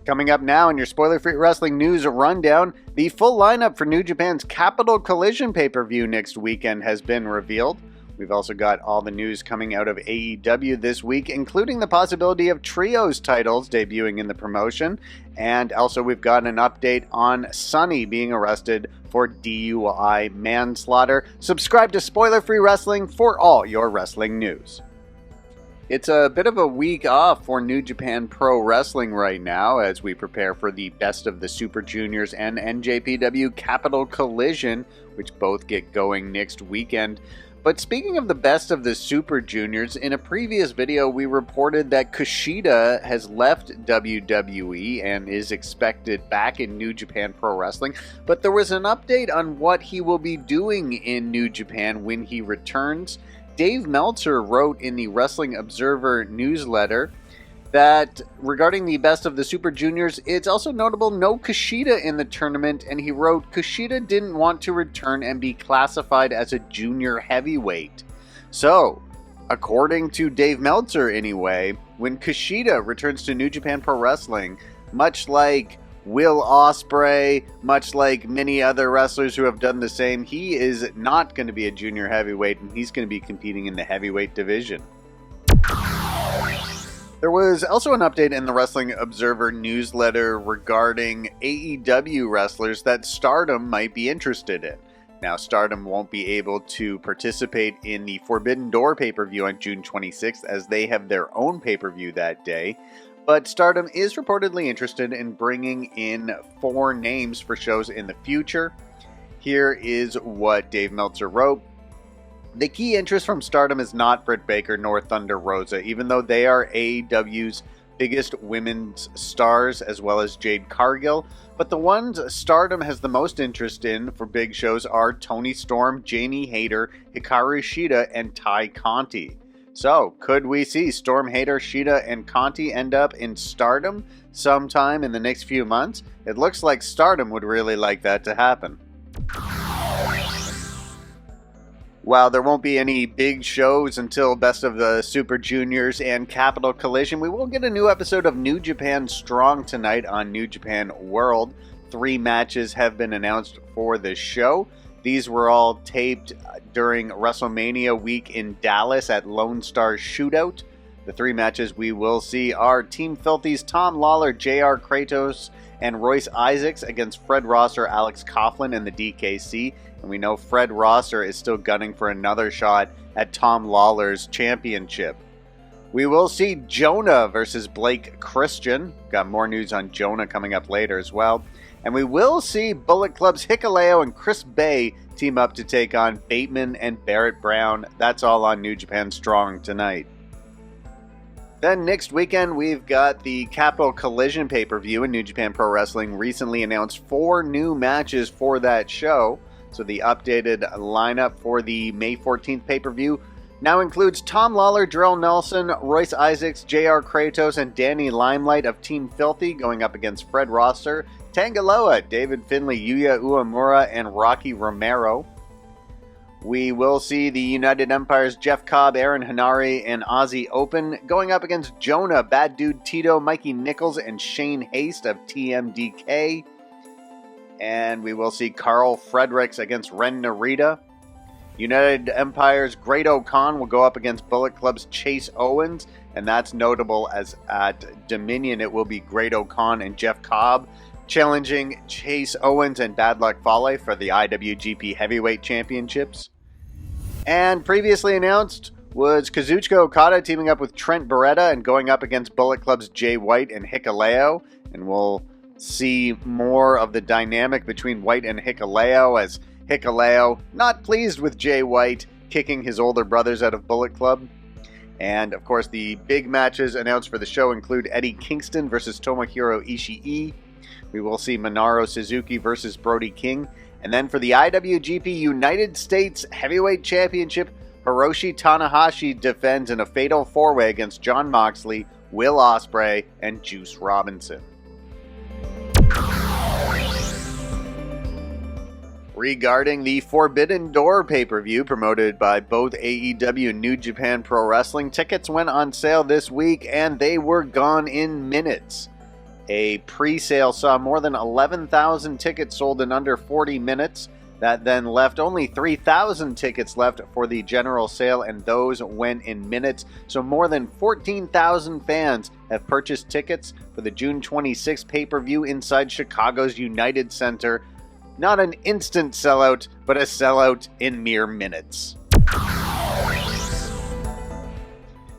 Coming up now in your spoiler-free wrestling news rundown, the full lineup for New Japan's Capital Collision pay-per-view next weekend has been revealed. We've also got all the news coming out of AEW this week, including the possibility of Trios titles debuting in the promotion. And also we've got an update on Sonny being arrested for DUI manslaughter. Subscribe to Spoiler-Free Wrestling for all your wrestling news. It's a bit of a week off for New Japan Pro Wrestling right now as we prepare for the Best of the Super Juniors and NJPW Capital Collision, which both get going next weekend. But speaking of the Best of the Super Juniors, in a previous video we reported that KUSHIDA has left WWE and is expected back in New Japan Pro Wrestling, but there was an update on what he will be doing in New Japan when he returns. Dave Meltzer wrote in the Wrestling Observer newsletter that regarding the Best of the Super Juniors, it's also notable no KUSHIDA in the tournament, and he wrote, KUSHIDA didn't want to return and be classified as a junior heavyweight. So, according to Dave Meltzer anyway, when KUSHIDA returns to New Japan Pro Wrestling, much like Will Ospreay, much like many other wrestlers who have done the same, he is not going to be a junior heavyweight, and he's going to be competing in the heavyweight division. There was also an update in the Wrestling Observer newsletter regarding AEW wrestlers that Stardom might be interested in. Now, Stardom won't be able to participate in the Forbidden Door pay-per-view on June 26th as they have their own pay-per-view that day. But Stardom is reportedly interested in bringing in 4 names for shows in the future. Here is what Dave Meltzer wrote. The key interest from Stardom is not Britt Baker nor Thunder Rosa, even though they are AEW's biggest women's stars, as well as Jade Cargill. But the ones Stardom has the most interest in for big shows are Toni Storm, Jamie Hayter, Hikaru Shida, and Ty Conti. So, could we see Storm, Hayter, Shida, and Conti end up in Stardom sometime in the next few months? It looks like Stardom would really like that to happen. While there won't be any big shows until Best of the Super Juniors and Capital Collision, we will get a new episode of New Japan Strong tonight on New Japan World. 3 matches have been announced for the show. These were all taped during WrestleMania week in Dallas at Lone Star Shootout. The 3 matches we will see are Team Filthy's Tom Lawler, JR Kratos, and Royce Isaacs against Fred Rosser, Alex Coughlin, and the DKC. And we know Fred Rosser is still gunning for another shot at Tom Lawler's championship. We will see Jonah versus Blake Christian. Got more news on Jonah coming up later as well. And we will see Bullet Club's Hikuleo and Chris Bay team up to take on Bateman and Barrett Brown. That's all on New Japan Strong tonight. Then next weekend, we've got the Capital Collision pay-per-view, and New Japan Pro Wrestling recently announced 4 new matches for that show. So the updated lineup for the May 14th pay-per-view now includes Tom Lawler, Drell Nelson, Royce Isaacs, JR Kratos, and Danny Limelight of Team Filthy going up against Fred Rosser, Tangaloa, David Finlay, Yuya Uemura, and Rocky Romero. We will see the United Empire's Jeff Cobb, Aaron Hanari, and Ozzy Open going up against Jonah, Bad Dude Tito, Mikey Nichols, and Shane Haste of TMDK. And we will see Carl Fredericks against Ren Narita. United Empire's Great O'Khan will go up against Bullet Club's Chase Owens. And that's notable as at Dominion it will be Great O'Khan and Jeff Cobb challenging Chase Owens and Bad Luck Fale for the IWGP Heavyweight Championships. And previously announced was Kazuchika Okada teaming up with Trent Beretta and going up against Bullet Club's Jay White and Hikuleo. And we'll see more of the dynamic between White and Hikuleo as Hikuleo not pleased with Jay White kicking his older brothers out of Bullet Club. And of course the big matches announced for the show include Eddie Kingston versus Tomohiro Ishii. We will see Minoru Suzuki versus Brody King. And then for the IWGP United States Heavyweight Championship, Hiroshi Tanahashi defends in a fatal 4-way against Jon Moxley, Will Ospreay, and Juice Robinson. Regarding the Forbidden Door pay-per-view promoted by both AEW and New Japan Pro Wrestling, tickets went on sale this week and they were gone in minutes. A pre-sale saw more than 11,000 tickets sold in under 40 minutes. That then left only 3,000 tickets left for the general sale, and those went in minutes. So more than 14,000 fans have purchased tickets for the June 26th pay-per-view inside Chicago's United Center. Not an instant sellout, but a sellout in mere minutes.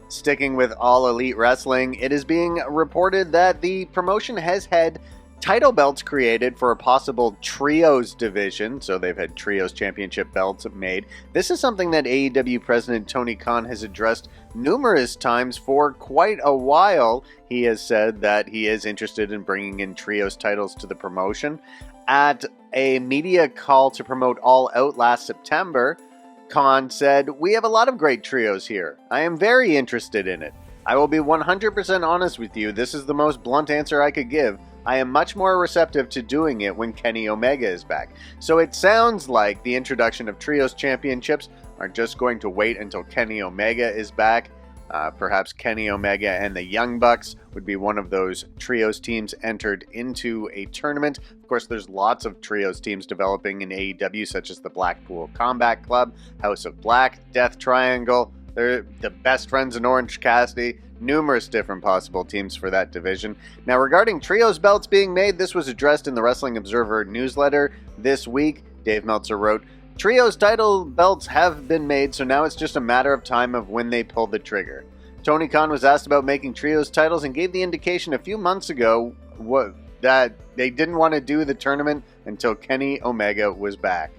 Sticking with All Elite Wrestling, it is being reported that the promotion has had title belts created for a possible Trios division, so they've had Trios Championship belts made. This is something that AEW President Tony Khan has addressed numerous times for quite a while. He has said that he is interested in bringing in Trios titles to the promotion. At a media call to promote All Out last September, Khan said, "We have a lot of great trios here. I am very interested in it. I will be 100% honest with you. This is the most blunt answer I could give. I am much more receptive to doing it when Kenny Omega is back." So it sounds like the introduction of Trios Championships are just going to wait until Kenny Omega is back. Perhaps Kenny Omega and the Young Bucks would be one of those Trios teams entered into a tournament. Of course, there's lots of Trios teams developing in AEW, such as the Blackpool Combat Club, House of Black, Death Triangle. They're the Best Friends in Orange Cassidy. Numerous different possible teams for that division. Now, regarding Trios belts being made, this was addressed in the Wrestling Observer newsletter this week. Dave Meltzer wrote, "Trios title belts have been made, so now it's just a matter of time of when they pull the trigger." Tony Khan was asked about making Trios titles and gave the indication a few months ago that they didn't want to do the tournament until Kenny Omega was back.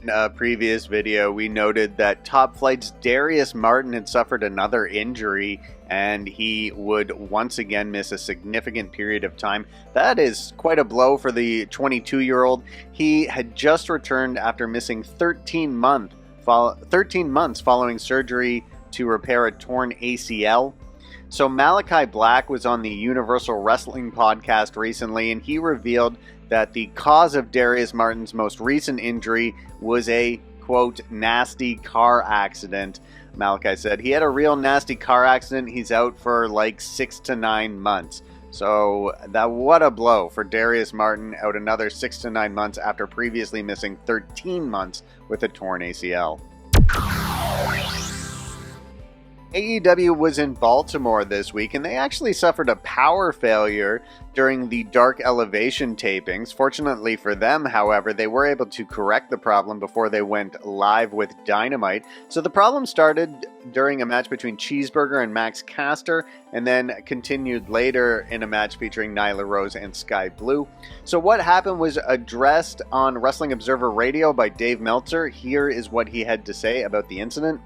In a previous video, we noted that Top Flight's Darius Martin had suffered another injury and he would once again miss a significant period of time. That is quite a blow for the 22-year-old. He had just returned after missing 13 months following surgery to repair a torn ACL. So Malachi Black was on the Universal Wrestling podcast recently, and he revealed that the cause of Darius Martin's most recent injury was a, quote, nasty car accident. Malachi said he had a real nasty car accident. He's out for like 6 to 9 months. So what a blow for Darius Martin, out another 6 to 9 months after previously missing 13 months with a torn ACL. AEW was in Baltimore this week, and they actually suffered a power failure during the Dark Elevation tapings. Fortunately for them, however, they were able to correct the problem before they went live with Dynamite. So the problem started during a match between Cheeseburger and Max Caster, and then continued later in a match featuring Nyla Rose and Sky Blue. So what happened was addressed on Wrestling Observer Radio by Dave Meltzer. Here is what he had to say about the incident.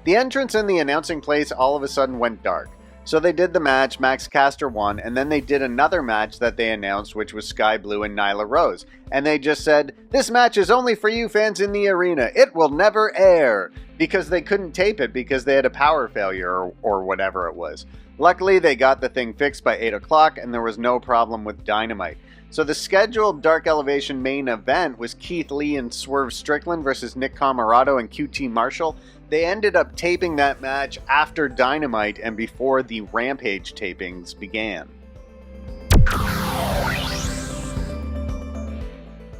"The entrance and the announcing place all of a sudden went dark. So they did the match, Max Caster won, and then they did another match that they announced, which was Sky Blue and Nyla Rose. And they just said, 'This match is only for you fans in the arena. It will never air,' because they couldn't tape it because they had a power failure or whatever it was. Luckily, they got the thing fixed by 8 o'clock, and there was no problem with Dynamite. So the scheduled Dark Elevation main event was Keith Lee and Swerve Strickland versus Nick Comoroto and QT Marshall. They ended up taping that match after Dynamite and before the Rampage tapings began."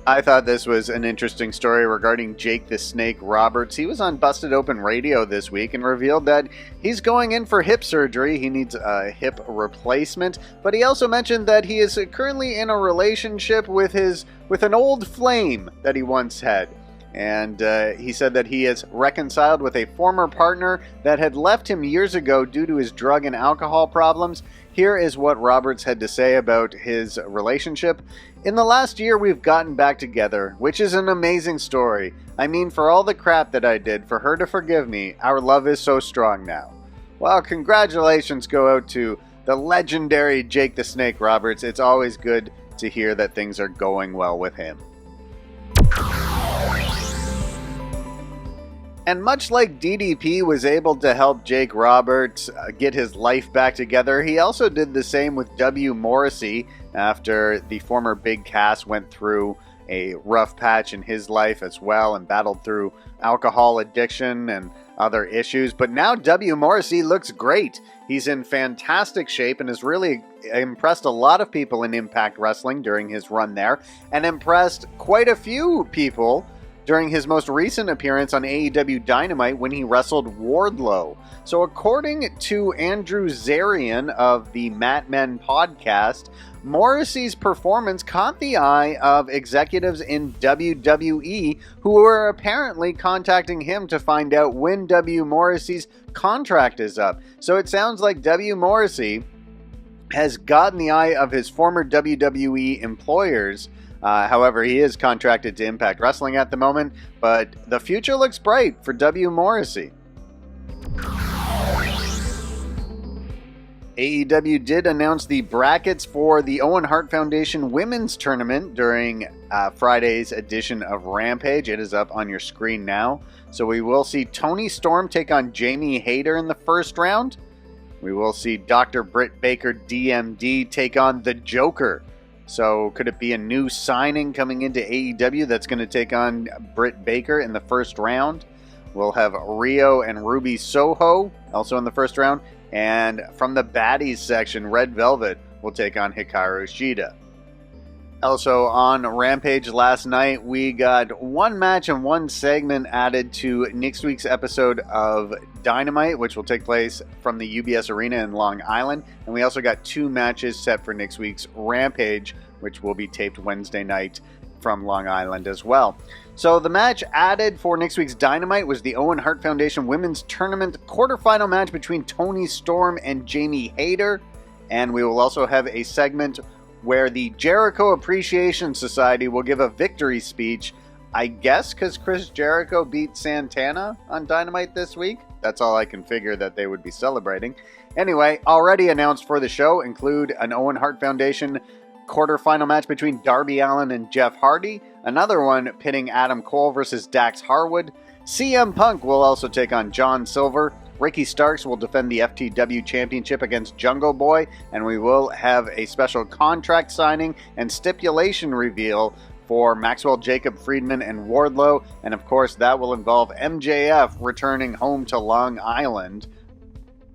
I thought this was an interesting story regarding Jake the Snake Roberts. He was on Busted Open Radio this week and revealed that he's going in for hip surgery. He needs a hip replacement, but he also mentioned that he is currently in a relationship with an old flame that he once had. And he said that he has reconciled with a former partner that had left him years ago due to his drug and alcohol problems. Here is what Roberts had to say about his relationship. "In the last year, we've gotten back together, which is an amazing story. I mean, for all the crap that I did, for her to forgive me, our love is so strong now." Well, congratulations go out to the legendary Jake the Snake Roberts. It's always good to hear that things are going well with him. And much like DDP was able to help Jake Roberts get his life back together, he also did the same with W. Morrissey after the former Big Cass went through a rough patch in his life as well and battled through alcohol addiction and other issues. But now W. Morrissey looks great. He's in fantastic shape and has really impressed a lot of people in Impact Wrestling during his run there, and impressed quite a few people during his most recent appearance on AEW Dynamite when he wrestled Wardlow. So according to Andrew Zarian of the Mat Men podcast, Morrissey's performance caught the eye of executives in WWE who were apparently contacting him to find out when W. Morrissey's contract is up. So it sounds like W. Morrissey has gotten the eye of his former WWE employers. However, he is contracted to Impact Wrestling at the moment, but the future looks bright for W. Morrissey. AEW did announce the brackets for the Owen Hart Foundation Women's Tournament during Friday's edition of Rampage. It is up on your screen now. So we will see Toni Storm take on Jamie Hayter in the first round. We will see Dr. Britt Baker, DMD, take on the Joker. So could it be a new signing coming into AEW that's going to take on Britt Baker in the first round? We'll have Rio and Ruby Soho also in the first round. And from the baddies section, Red Velvet will take on Hikaru Shida. Also on Rampage last night, we got one match and one segment added to next week's episode of Dynamite, which will take place from the UBS Arena in Long Island. And we also got two matches set for next week's Rampage, which will be taped Wednesday night from Long Island as well. So the match added for next week's Dynamite was the Owen Hart Foundation Women's Tournament quarterfinal match between Toni Storm and Jamie Hayter. And we will also have a segment where the Jericho Appreciation Society will give a victory speech, I guess because Chris Jericho beat Santana on Dynamite this week. That's all I can figure that they would be celebrating. Anyway, already announced for the show include an Owen Hart Foundation quarterfinal match between Darby Allin and Jeff Hardy, another one pitting Adam Cole versus Dax Harwood. CM Punk will also take on John Silver. Ricky Starks will defend the FTW Championship against Jungle Boy, and we will have a special contract signing and stipulation reveal for Maxwell Jacob Friedman and Wardlow, and of course that will involve MJF returning home to Long Island.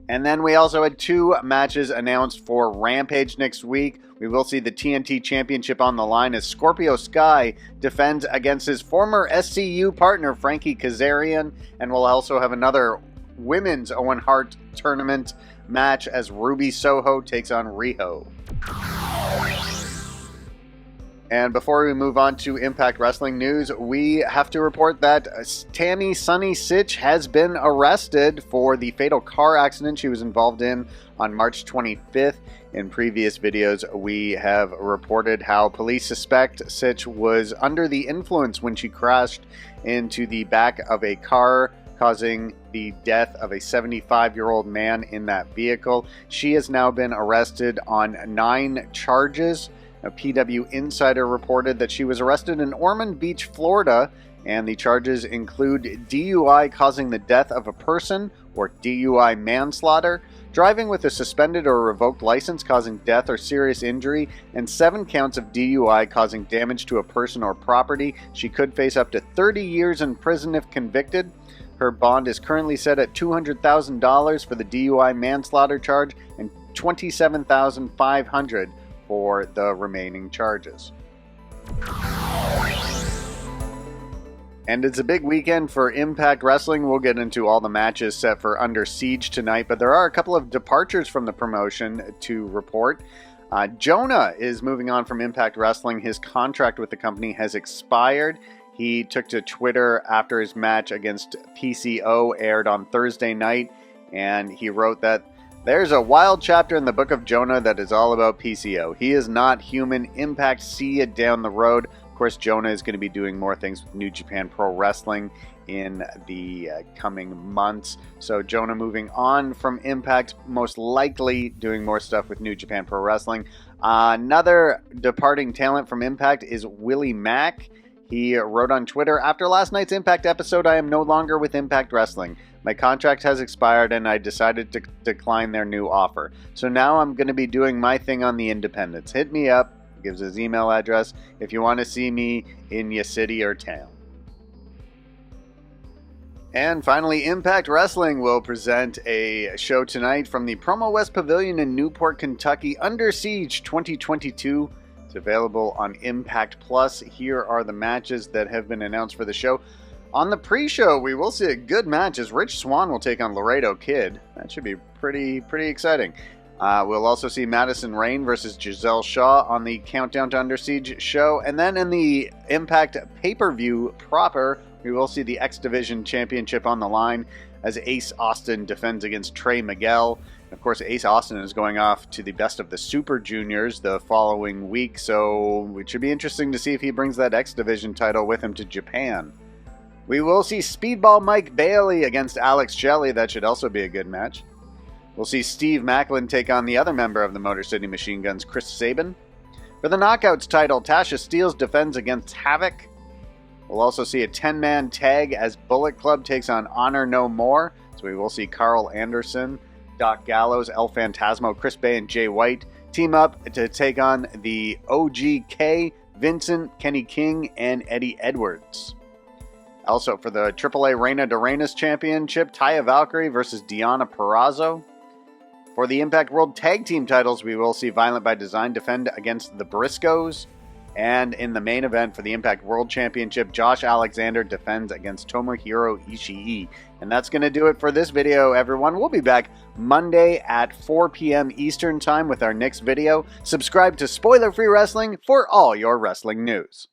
And then we also had two matches announced for Rampage next week. We will see the TNT Championship on the line as Scorpio Sky defends against his former SCU partner Frankie Kazarian, and we'll also have another Women's Owen Hart Tournament match as Ruby Soho takes on Riho. And before we move on to Impact Wrestling news, we have to report that Tammy Sunny Sytch has been arrested for the fatal car accident she was involved in on March 25th. In previous videos, we have reported how police suspect Sytch was under the influence when she crashed into the back of a car, causing the death of a 75-year-old man in that vehicle. She has now been arrested on 9 charges. A PW Insider reported that she was arrested in Ormond Beach, Florida, and the charges include DUI causing the death of a person, or DUI manslaughter, driving with a suspended or revoked license causing death or serious injury, and 7 counts of DUI causing damage to a person or property. She could face up to 30 years in prison if convicted. Her bond is currently set at $200,000 for the DUI manslaughter charge and $27,500 for the remaining charges. And it's a big weekend for Impact Wrestling. We'll get into all the matches set for Under Siege tonight, but there are a couple of departures from the promotion to report. Jonah is moving on from Impact Wrestling. His contract with the company has expired. He took to Twitter after his match against PCO aired on Thursday night, and he wrote that there's a wild chapter in the book of Jonah that is all about PCO. He is not human. Impact, see it down the road. Of course, Jonah is going to be doing more things with New Japan Pro Wrestling in the coming months. So Jonah moving on from Impact, most likely doing more stuff with New Japan Pro Wrestling. Another departing talent from Impact is Willie Mack. He wrote on Twitter, after last night's Impact episode, I am no longer with Impact Wrestling. My contract has expired and I decided to decline their new offer. So now I'm going to be doing my thing on the independents. Hit me up, gives his email address, if you want to see me in your city or town. And finally, Impact Wrestling will present a show tonight from the Promo West Pavilion in Newport, Kentucky, Under Siege 2022. It's available on Impact Plus. Here are the matches that have been announced for the show. On the pre-show, we will see a good match as Rich Swann will take on Laredo Kid. That should be pretty exciting. We'll also see Madison Rayne versus Giselle Shaw on the Countdown to Under Siege show. And then in the Impact pay-per-view proper, we will see the X Division Championship on the line as Ace Austin defends against Trey Miguel. Of course, Ace Austin is going off to the Best of the Super Juniors the following week, so it should be interesting to see if he brings that X Division title with him to Japan. We will see Speedball Mike Bailey against Alex Shelley. That should also be a good match. We'll see Steve Macklin take on the other member of the Motor City Machine Guns, Chris Sabin. For the Knockouts title, Tasha Steelz defends against Havoc. We'll also see a 10-man tag as Bullet Club takes on Honor No More. So we will see Carl Anderson, Doc Gallows, El Phantasmo, Chris Bay, and Jay White team up to take on the OGK, Vincent, Kenny King, and Eddie Edwards. Also for the AAA Reina de Reinas Championship, Taya Valkyrie versus Deonna Purrazzo. For the Impact World Tag Team titles, we will see Violent by Design defend against the Briscoes. And in the main event for the Impact World Championship, Josh Alexander defends against Tomohiro Ishii. And that's going to do it for this video, everyone. We'll be back Monday at 4 p.m. Eastern Time with our next video. Subscribe to Spoiler Free Wrestling for all your wrestling news.